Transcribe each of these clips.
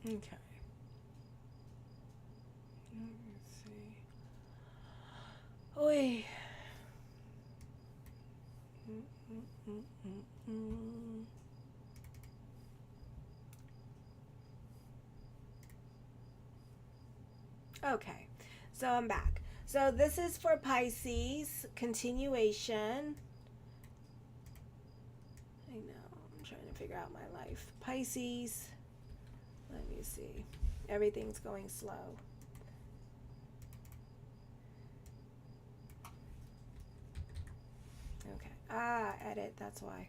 Okay. Let me see. Oi. Mm. Okay. So I'm back. So this is for Pisces continuation. I know. I'm trying to figure out my life. Pisces. Let me see. Everything's going slow. Okay. Edit. That's why.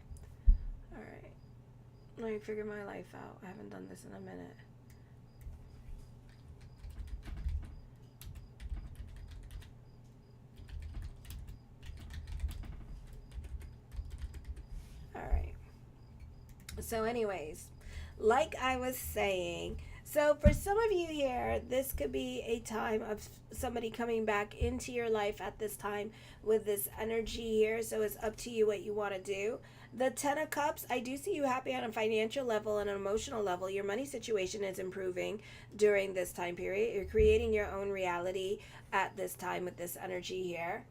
All right. Let me figure my life out. I haven't done this in a minute. All right. So, anyways, like I was saying, so for some of you here, this could be a time of somebody coming back into your life at this time with this energy here. So it's up to you what you want to do. The Ten of Cups, I do see you happy on a financial level and an emotional level. Your money situation is improving during this time period. You're creating your own reality at this time with this energy here.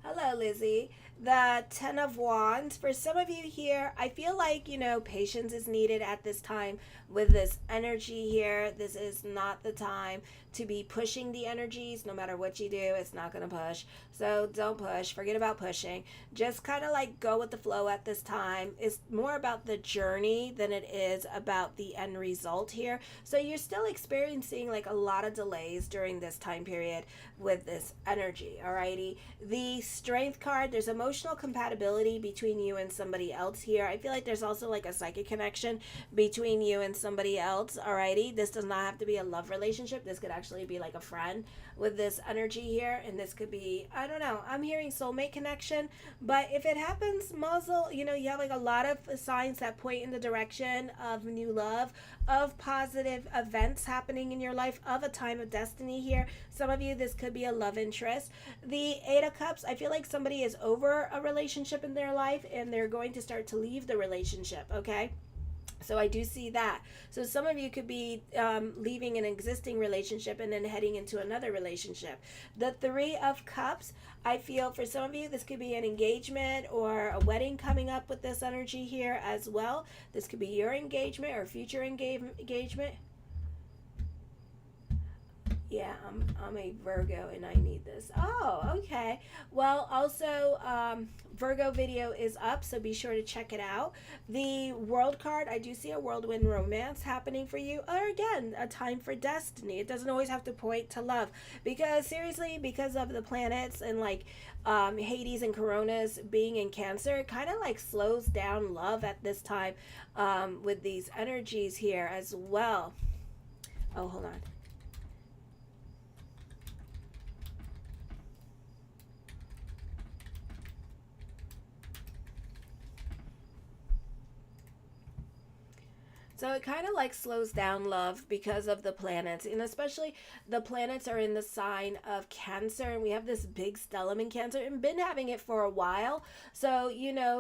Hello, Lizzie. The Ten of Wands. For some of you here, I feel like, patience is needed at this time with this energy here. This is not the time to be pushing the energies. No matter what you do, it's not going to push. So don't push. Forget about pushing. Just kind of like go with the flow at this time. It's more about the journey than it is about the end result here. So you're still experiencing like a lot of delays during this time period with this energy. Alrighty. The Strength card, there's emotional compatibility between you and somebody else here. I feel like there's also like a psychic connection between you and somebody else. Alrighty. This does not have to be a love relationship. This could actually be like a friend with this energy here. And this could be, I don't know, I'm hearing soulmate connection. But if it happens, Mazel, you have like a lot of signs that point in the direction of new love, of positive events happening in your life, of a time of destiny here. Some of you, this could be a love interest. The Eight of Cups, I feel like somebody is over a relationship in their life and they're going to start to leave the relationship, okay? So I do see that. So some of you could be leaving an existing relationship and then heading into another relationship. The Three of Cups, I feel for some of you, this could be an engagement or a wedding coming up with this energy here as well. This could be your engagement or future engagement. Yeah, I'm a Virgo and I need this. Oh, okay. Well, also, Virgo video is up, so be sure to check it out. The World card, I do see a whirlwind romance happening for you, or again, a time for destiny. It doesn't always have to point to love, because seriously, because of the planets and like Hades and Coronas being in Cancer, it kind of like slows down love at this time with these energies here as well. Oh, hold on. So it kind of like slows down love because of the planets, and especially the planets are in the sign of Cancer, and we have this big stellium in Cancer and been having it for a while. So,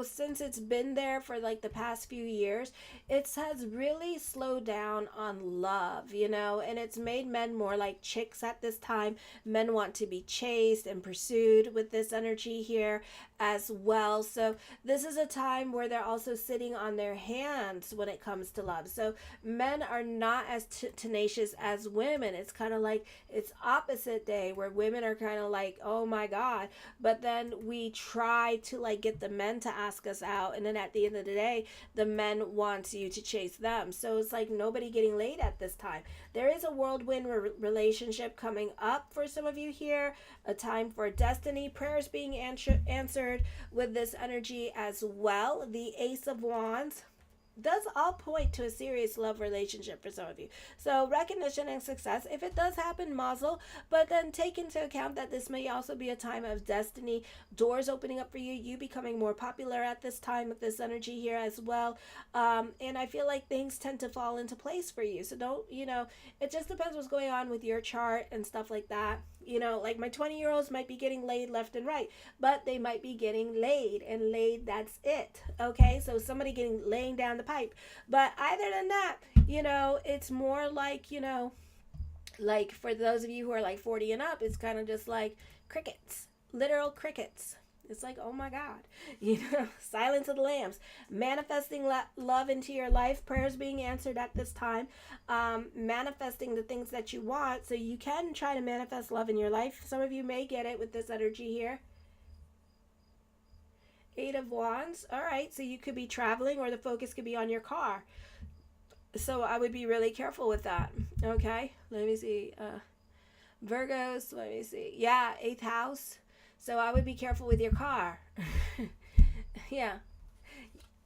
since it's been there for like the past few years, it has really slowed down on love, and it's made men more like chicks at this time. Men want to be chased and pursued with this energy here as well. So this is a time where they're also sitting on their hands when it comes to love. So men are not as tenacious as women. It's kind of like it's opposite day where women are kind of like, oh my God. But then we try to like get the men to ask us out. And then at the end of the day, the men want you to chase them. So it's like nobody getting laid at this time. There is a whirlwind relationship coming up for some of you here. A time for destiny, prayers being answered with this energy as well. The Ace of Wands does all point to a serious love relationship for some of you. So recognition and success, if it does happen, mazel, but then take into account that this may also be a time of destiny, doors opening up for you, you becoming more popular at this time with this energy here as well. And I feel like things tend to fall into place for you. So don't, it just depends what's going on with your chart and stuff like that. Like my 20-year-olds might be getting laid left and right, but they might be getting laid, and laid, that's it. Okay, so somebody laying down the pipe. But either than that, it's more like, like for those of you who are like 40 and up, it's kind of just like crickets, literal crickets. It's like, oh my God, silence of the lambs. Manifesting love into your life, prayers being answered at this time, manifesting the things that you want. So you can try to manifest love in your life. Some of you may get it with this energy here. 8 of Wands. All right, so you could be traveling, or the focus could be on your car. So I would be really careful with that. Okay, let me see. Virgos, let me see. Yeah, 8th house. So I would be careful with your car. Yeah.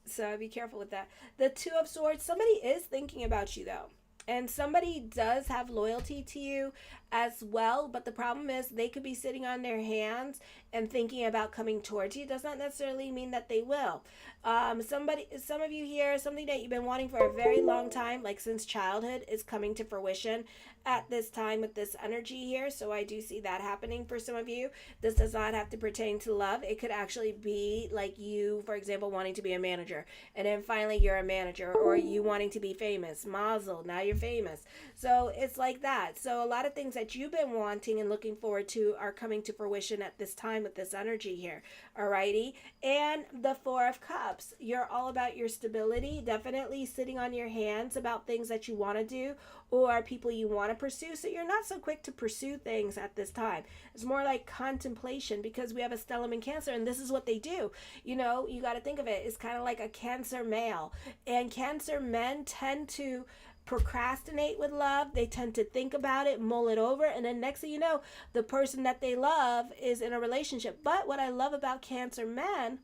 So I'd be careful with that. The 2 of Swords, somebody is thinking about you though. And somebody does have loyalty to you as well. But the problem is they could be sitting on their hands and thinking about coming towards you. Does not necessarily mean that they will. Some of you here, something that you've been wanting for a very long time, like since childhood, is coming to fruition at this time with this energy here. So I do see that happening for some of you. This does not have to pertain to love. It could actually be like you, for example, wanting to be a manager, and then finally you're a manager, or you wanting to be famous. Mazel, now you're famous. So it's like that. So a lot of things that you've been wanting and looking forward to are coming to fruition at this time with this energy here. Alrighty. And the 4 of Cups. You're all about your stability. Definitely sitting on your hands about things that you want to do or people you want to pursue. So you're not so quick to pursue things at this time. It's more like contemplation, because we have a stellium in Cancer, and this is what they do. You got to think of it. It's kind of like a Cancer male. And Cancer men tend to procrastinate with love. They tend to think about it, mull it over, and then next thing you know, the person that they love is in a relationship. But what I love about Cancer men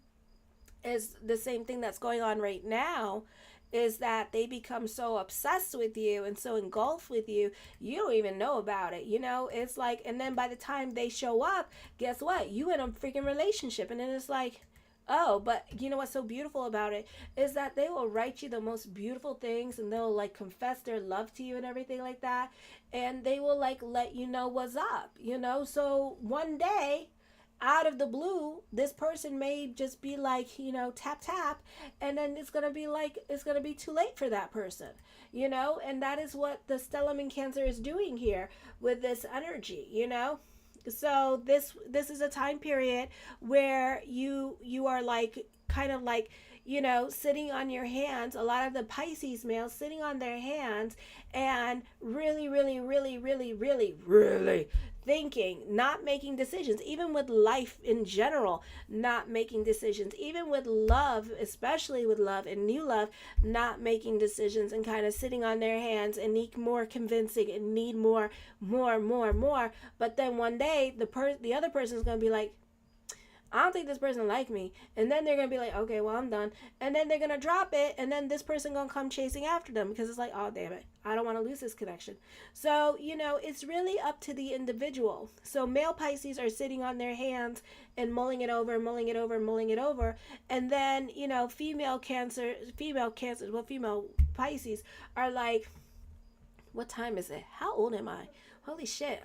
is the same thing that's going on right now, is that they become so obsessed with you and so engulfed with you, you don't even know about it. It's like, and then by the time they show up, guess what? You in a freaking relationship. And then it's like, oh, but you know what's so beautiful about it is that they will write you the most beautiful things, and they'll like confess their love to you and everything like that. And they will like let you know what's up, So one day, out of the blue, this person may just be like, tap, tap. And then it's going to be too late for that person, and that is what the stellium in Cancer is doing here with this energy, So this is a time period where you are like, kind of like, sitting on your hands. A lot of the Pisces males sitting on their hands and really, really, really, really, really, really thinking, not making decisions, even with life in general, not making decisions, even with love, especially with love and new love, not making decisions, and kind of sitting on their hands and need more convincing and need more. But then one day the other person is going to be like, I don't think this person like me. And then they're going to be like, okay, well, I'm done. And then they're going to drop it. And then this person going to come chasing after them, because it's like, oh, damn it, I don't want to lose this connection. So, it's really up to the individual. So male Pisces are sitting on their hands and mulling it over. And then, female Pisces are like, what time is it? How old am I? Holy shit,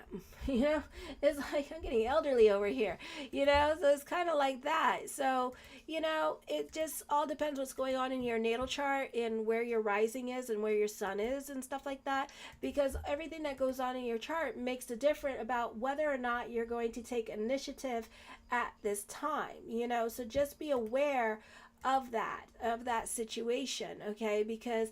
it's like I'm getting elderly over here, so it's kind of like that. So, it just all depends what's going on in your natal chart and where your rising is and where your sun is and stuff like that, because everything that goes on in your chart makes a difference about whether or not you're going to take initiative at this time, so just be aware of that situation, okay, because,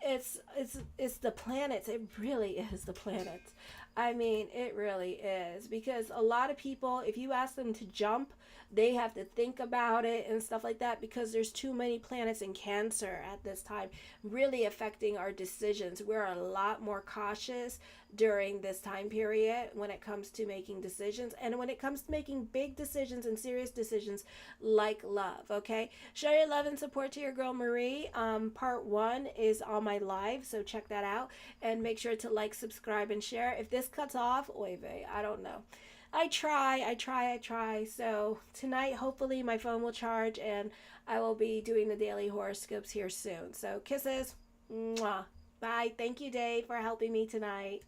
it's the planets. It really is the planets. I mean, it really is, because a lot of people, if you ask them to jump, they have to think about it and stuff like that, because there's too many planets in Cancer at this time really affecting our decisions. We're a lot more cautious during this time period when it comes to making decisions, and when it comes to making big decisions and serious decisions like love. Okay, show your love and support to your girl Marie. Part 1 is on my live, so check that out, and make sure to like, subscribe, and share. If this cuts off, oy vey, I don't know. I try. So tonight, hopefully my phone will charge, and I will be doing the daily horoscopes here soon. So kisses. Mwah. Bye. Thank you, Dave, for helping me tonight.